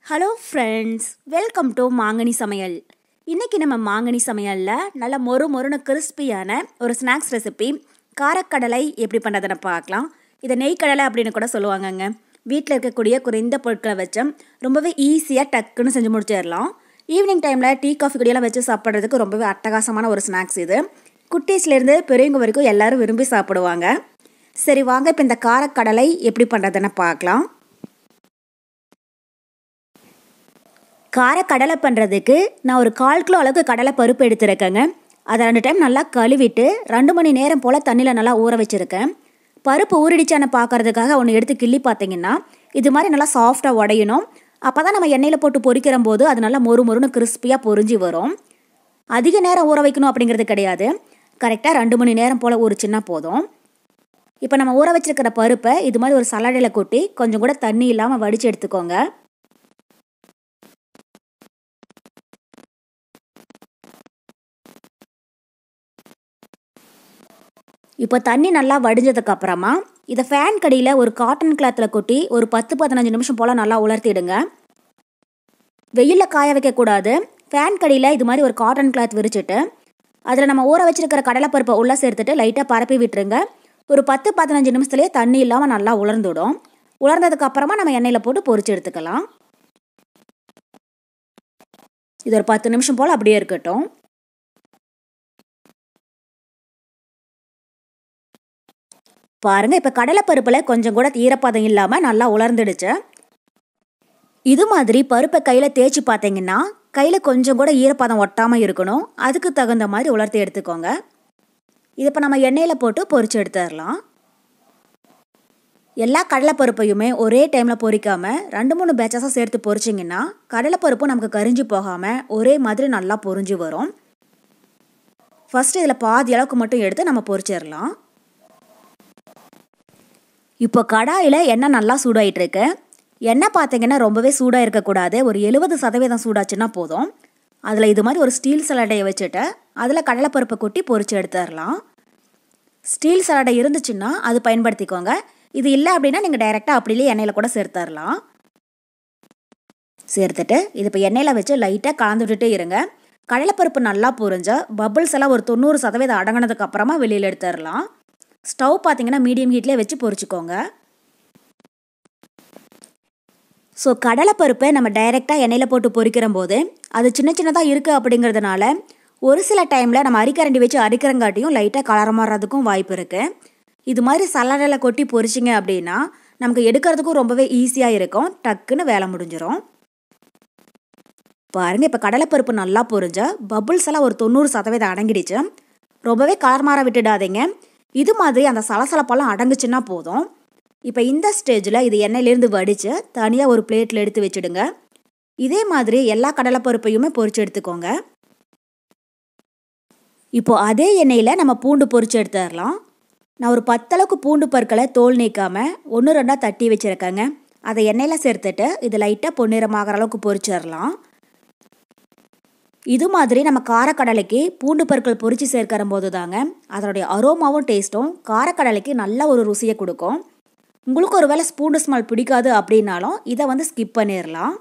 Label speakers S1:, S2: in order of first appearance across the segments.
S1: Hello friends, welcome to மாங்கனி சமையல். இன்றைக்கி நம்ம மாங்கனி சமையலில் நல்ல மொறுன்னு கிறிஸ்பியான ஒரு ஸ்நாக்ஸ் ரெசிபி காரக்கடலை எப்படி பண்ணுறதுன்னு பார்க்கலாம். இதை நெய்க்கடலை அப்படின்னு கூட சொல்லுவாங்கங்க. வீட்டில் இருக்கக்கூடிய குறைந்த பொருட்களை வச்சு ரொம்பவே ஈஸியாக டக்குன்னு செஞ்சு முடிச்சிடலாம். ஈவினிங் டைமில் டீ காஃபி குடியெல்லாம் வச்சு சாப்பிட்றதுக்கு ரொம்பவே அட்டகாசமான ஒரு ஸ்நாக்ஸ் இது. குட்டீஸ்லேருந்து பெரியவங்க வரைக்கும் எல்லோரும் விரும்பி சாப்பிடுவாங்க. சரி வாங்க, இப்போ இந்த காரக்கடலை எப்படி பண்ணுறதுன்னு பார்க்கலாம். காரக்கடலை பண்ணுறதுக்கு நான் ஒரு 1/4 கிலோ அளவுக்கு கடலை பருப்பு எடுத்துருக்கேங்க. அதை 2 டைம் நல்லா கழுவிட்டு 2 மணி நேரம் போல் தண்ணியில் நல்லா ஊற வச்சுருக்கேன். பருப்பு ஊறிடுச்சான்னு பார்க்குறதுக்காக ஒன்று எடுத்து கிள்ளி பார்த்தீங்கன்னா இது மாதிரி நல்லா சாஃப்டாக உடையணும். அப்போ தான் நம்ம எண்ணெயில் போட்டு பொரிக்கிற போது அது நல்லா மொறுன்னு கிறிஸ்பியாக பொரிஞ்சு வரும். அதிக நேரம் ஊற வைக்கணும் அப்படிங்கிறது கிடையாது. கரெக்டாக 2 மணி நேரம் போல் ஊறிச்சுன்னா போதும். இப்போ நம்ம ஊற வச்சுருக்கிற பருப்பை இது மாதிரி ஒரு சல்லடையில் கொட்டி கொஞ்சம் கூட தண்ணி இல்லாமல் வடித்து எடுத்துக்கோங்க. இப்போ தண்ணி நல்லா வடிஞ்சதுக்கு அப்புறமா இதை ஃபேன் கடியில் ஒரு காட்டன் கிளாத்தில் கொட்டி ஒரு 10-15 நிமிஷம் போல் நல்லா உலர்த்திடுங்க. வெயிலில் காய வைக்கக்கூடாது. ஃபேன் கடியில் இது மாதிரி ஒரு காட்டன் கிளாத் விரிச்சிட்டு அதில் நம்ம ஊற வச்சிருக்கிற கடலைப்பருப்பை உள்ளே சேர்த்துட்டு லைட்டாக பரப்பி விட்டுருங்க. ஒரு 10-15 நிமிஷத்துலேயே தண்ணி இல்லாமல் நல்லா உலர்ந்துடும். உலர்ந்ததுக்கு அப்புறமா நம்ம எண்ணெயில் போட்டு பொரிச்சு எடுத்துக்கலாம். இது ஒரு 10 நிமிஷம் போல் அப்படியே இருக்கட்டும். பாருங்கள், இப்போ கடலைப்பருப்பில் கொஞ்சம் கூட ஈரப்பதம் இல்லாமல் நல்லா உலர்ந்துடுச்சு. இது மாதிரி பருப்பை கையில் தேய்ச்சி பார்த்தீங்கன்னா கையில் கொஞ்சம் கூட ஈரப்பதம் ஒட்டாமல் இருக்கணும். அதுக்கு தகுந்த மாதிரி உலர்த்தி எடுத்துக்கோங்க. இது இப்போ நம்ம எண்ணெயில் போட்டு பொரிச்சு எடுத்துடலாம். எல்லா கடலைப்பருப்பையுமே ஒரே டைமில் பொரிக்காமல் 2-3 பேட்சஸாக சேர்த்து பொரிச்சிங்கன்னா கடலைப்பருப்பும் நமக்கு கரிஞ்சு போகாமல் ஒரே மாதிரி நல்லா பொரிஞ்சு வரும். ஃபஸ்ட்டு இதில் பாதி அளவுக்கு மட்டும் எடுத்து நம்ம பொரிச்சிடலாம். இப்போ கடாயில் எண்ணெய் நல்லா சூடாயிட்ருக்கு. எண்ணெய் பார்த்தீங்கன்னா ரொம்பவே சூடாக இருக்கக்கூடாது. ஒரு 70% சூடாச்சுன்னா போதும். அதில் இது மாதிரி ஒரு ஸ்டீல் சலடையை வச்சுட்டு அதில் கடலைப்பருப்பை கொட்டி பொரிச்சு எடுத்துடலாம். ஸ்டீல் சலடை இருந்துச்சுன்னா அது பயன்படுத்திக்கோங்க. இது இல்லை அப்படின்னா நீங்கள் டைரெக்டாக அப்படியே எண்ணெயில் கூட சேர்த்துடலாம். சேர்த்துட்டு இது இப்போ எண்ணெயில் வச்சு லைட்டாக கலந்து விட்டுட்டே இருங்க. கடலைப்பருப்பு நல்லா பொரிஞ்ச பபிள்ஸ் எல்லாம் ஒரு 90% அடங்கினதுக்கு அப்புறமா வெளியில் எடுத்துடலாம். ஸ்டவ் பார்த்தீங்கன்னா மீடியம் ஹீட்லேயே வச்சு பொரிச்சுக்கோங்க. ஸோ கடலைப்பருப்பை நம்ம டைரெக்டாக எண்ணெயில் போட்டு பொரிக்கிற போது அது சின்ன சின்னதாக இருக்குது அப்படிங்கிறதுனால ஒரு சில டைமில் நம்ம அரிக்கரண்டி வச்சு அரிக்கிறங்காட்டியும் லைட்டாக கலர் மாறுறதுக்கும் வாய்ப்பு இருக்குது. இது மாதிரி சல்லடையில் கொட்டி பொரிச்சிங்க அப்படின்னா நமக்கு எடுக்கிறதுக்கும் ரொம்பவே ஈஸியாக இருக்கும். டக்குன்னு வேலை முடிஞ்சிடும். பாருங்கள், இப்போ கடலைப்பருப்பு நல்லா பொரிஞ்ச பபுள்ஸ் எல்லாம் ஒரு 90% அடங்கிடுச்சு. ரொம்பவே கலர் மாற விட்டுடாதீங்க. இது மாதிரி அந்த சலசலப்பெல்லாம் அடங்குச்சுன்னா போதும். இப்போ இந்த ஸ்டேஜில் இது எண்ணெயிலேருந்து வடித்து தனியாக ஒரு பிளேட்டில் எடுத்து வச்சுடுங்க. இதே மாதிரி எல்லா கடலைப்பருப்பையுமே பொரிச்சு எடுத்துக்கோங்க. இப்போது அதே எண்ணெயில் நம்ம பூண்டு பொரிச்சு எடுத்துடலாம். நான் ஒரு 10 அளவுக்கு பூண்டு பற்களை தோல் நீக்காமல் 1-2 தட்டி வச்சுருக்கேங்க. அதை எண்ணெயில் சேர்த்துட்டு இது லைட்டாக பொன்னிறமாகிற அளவுக்கு பொரிச்சிடலாம். இது மாதிரி நம்ம காரக்கடலைக்கு பூண்டு பற்கள் பொரித்து சேர்க்கிற போது தாங்க அதனுடைய அரோமாவும் டேஸ்ட்டும் காரக்கடலைக்கு நல்ல ஒரு ருசியை கொடுக்கும். உங்களுக்கு ஒரு வேளை பூண்டு ஸ்மெல் பிடிக்காது அப்படின்னாலும் இதை ஸ்கிப் பண்ணிடலாம்.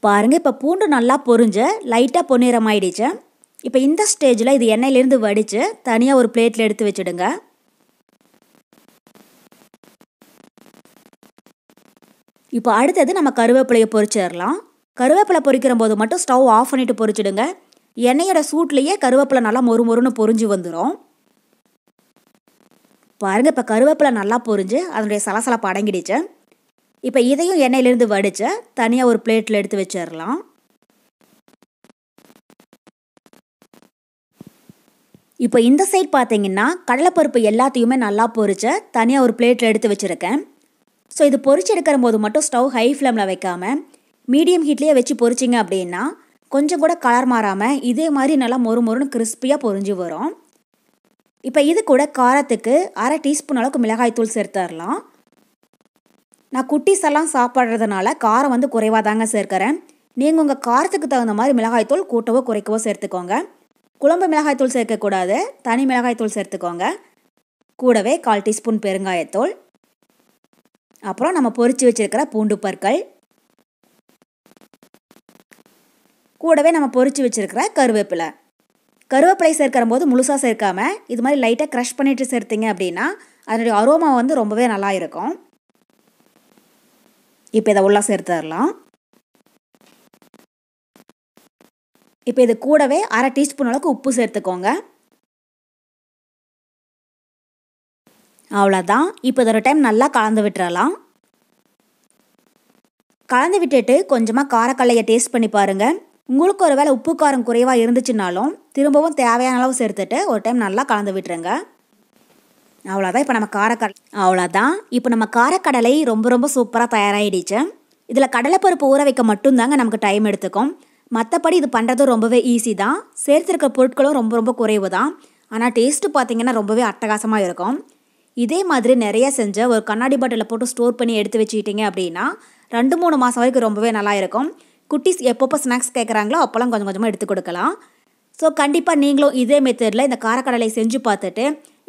S1: பாருங்கள், இப்போ பூண்டு நல்லா பொரிஞ்சு லைட்டாக பொன்னிறமாயிடுச்சு. இப்போ இந்த ஸ்டேஜில் இது எண்ணெயிலேருந்து வடித்து தனியாக ஒரு பிளேட்டில் எடுத்து வச்சுடுங்க. இப்போ அடுத்தது நம்ம கருவேப்பிலையை பொரிச்சிடலாம். கருவேப்பிலை பொரிக்கிற போது மட்டும் ஸ்டவ் ஆஃப் பண்ணிவிட்டு பொரிச்சிடுங்க. எண்ணெயோட சூட்லேயே கருவேப்பிலை நல்லா மொறுன்னு பொரிஞ்சு வந்துடும். பாருங்கள், இப்போ கருவேப்பிலை நல்லா பொரிஞ்சு அதனுடைய சலசலப்பு அடங்கிடுச்சு. இப்போ இதையும் எண்ணெயிலேருந்து வடித்து தனியாக ஒரு பிளேட்டில் எடுத்து வச்சிடலாம். இப்போ இந்த சைட் பார்த்தீங்கன்னா கடலைப்பருப்பு எல்லாத்தையுமே நல்லா பொரித்து தனியாக ஒரு பிளேட்டில் எடுத்து வச்சுருக்கேன். ஸோ இது பொரிச்சு எடுக்கிற போது மட்டும் ஸ்டவ் ஹை ஃப்ளேமில் வைக்காமல் மீடியம் ஹீட்லேயே வச்சு பொரிச்சிங்க அப்படின்னா கொஞ்சம் கூட கலர் மாறாமல் இதே மாதிரி நல்லா மொறுன்னு கிறிஸ்பியாக பொரிஞ்சு வரும். இப்போ இது கூட காரத்துக்கு 1/2 டீஸ்பூன் அளவுக்கு மிளகாய்த்தூள் சேர்த்துடலாம். நான் குட்டீஸ் எல்லாம் சாப்பிட்றதுனால காரம் குறைவாக தாங்க சேர்க்கிறேன். நீங்கள் உங்கள் காரத்துக்கு தகுந்த மாதிரி மிளகாய்த்தூள் கூட்டவோ குறைக்கவோ சேர்த்துக்கோங்க. குழம்பு மிளகாய்த்தூள் சேர்க்கக்கூடாது, தனி மிளகாய்த்தூள் சேர்த்துக்கோங்க. கூடவே 1/4 டீஸ்பூன் பெருங்காயத்தூள். அப்புறம் நம்ம பொரிச்சு வச்சிருக்கிற பூண்டு பற்கள், கூடவே நம்ம பொரிச்சு வச்சிருக்கிற கருவேப்பிலை. கருவேப்பிலை சேர்க்கிற போது முழுசாக சேர்க்காம இது மாதிரி லைட்டாக க்ரஷ் பண்ணிட்டு சேர்த்திங்க அப்படின்னா அதனுடைய அரோமா வந்து ரொம்பவே நல்லா இருக்கும். இப்போ இதை உள்ளே சேர்த்துடலாம். இப்போ இது கூடவே 1/2 டீஸ்பூன் அளவுக்கு உப்பு சேர்த்துக்கோங்க. அவ்வளோதான். இப்போ இதை ஒரு டைம் நல்லா கலந்து விட்டுறலாம். கலந்து விட்டுட்டு கொஞ்சமாக காரக்கல்லையை டேஸ்ட் பண்ணி பாருங்கள். உங்களுக்கு ஒரு வேளை உப்பு காரம் குறைவாக இருந்துச்சுனாலும் திரும்பவும் தேவையான அளவு சேர்த்துட்டு ஒரு டைம் நல்லா கலந்து விட்டுருங்க. அவ்வளோதான். இப்போ நம்ம காரக்கடலை ரொம்ப சூப்பராக தயாராகிடுச்சு. இதில் கடலைப்பருப்பு ஊற வைக்க மட்டும்தாங்க நமக்கு டைம் எடுத்துக்கும். மற்றபடி இது பண்ணுறது ரொம்பவே ஈஸி தான். சேர்த்துருக்க பொருட்களும் ரொம்ப குறைவு தான். ஆனால் டேஸ்ட்டு பார்த்திங்கன்னா ரொம்பவே அட்டகாசமாக இருக்கும். இதே மாதிரி நிறைய செஞ்ச ஒரு கண்ணாடி பாட்டிலில் போட்டு ஸ்டோர் பண்ணி எடுத்து வச்சுக்கிட்டிங்க அப்படின்னா 2-3 மாதம் வரைக்கும் ரொம்பவே நல்லா இருக்கும். குட்டீஸ் எப்பப்போ ஸ்நாக்ஸ் கேட்குறாங்களோ அப்போல்லாம் கொஞ்சம் கொஞ்சமாக எடுத்து கொடுக்கலாம். ஸோ கண்டிப்பாக நீங்களும் இதே மெத்தடில் இந்த காரக்கடலை செஞ்சு பார்த்துட்டு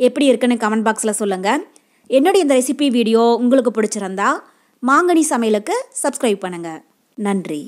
S1: எப்படி இருக்குன்னு கமெண்ட் பாக்ஸில் சொல்லுங்கள். என்னுடைய இந்த ரெசிபி வீடியோ உங்களுக்கு பிடிச்சிருந்தா மாங்கனி சமையலுக்கு சப்ஸ்கிரைப் பண்ணுங்கள். நன்றி.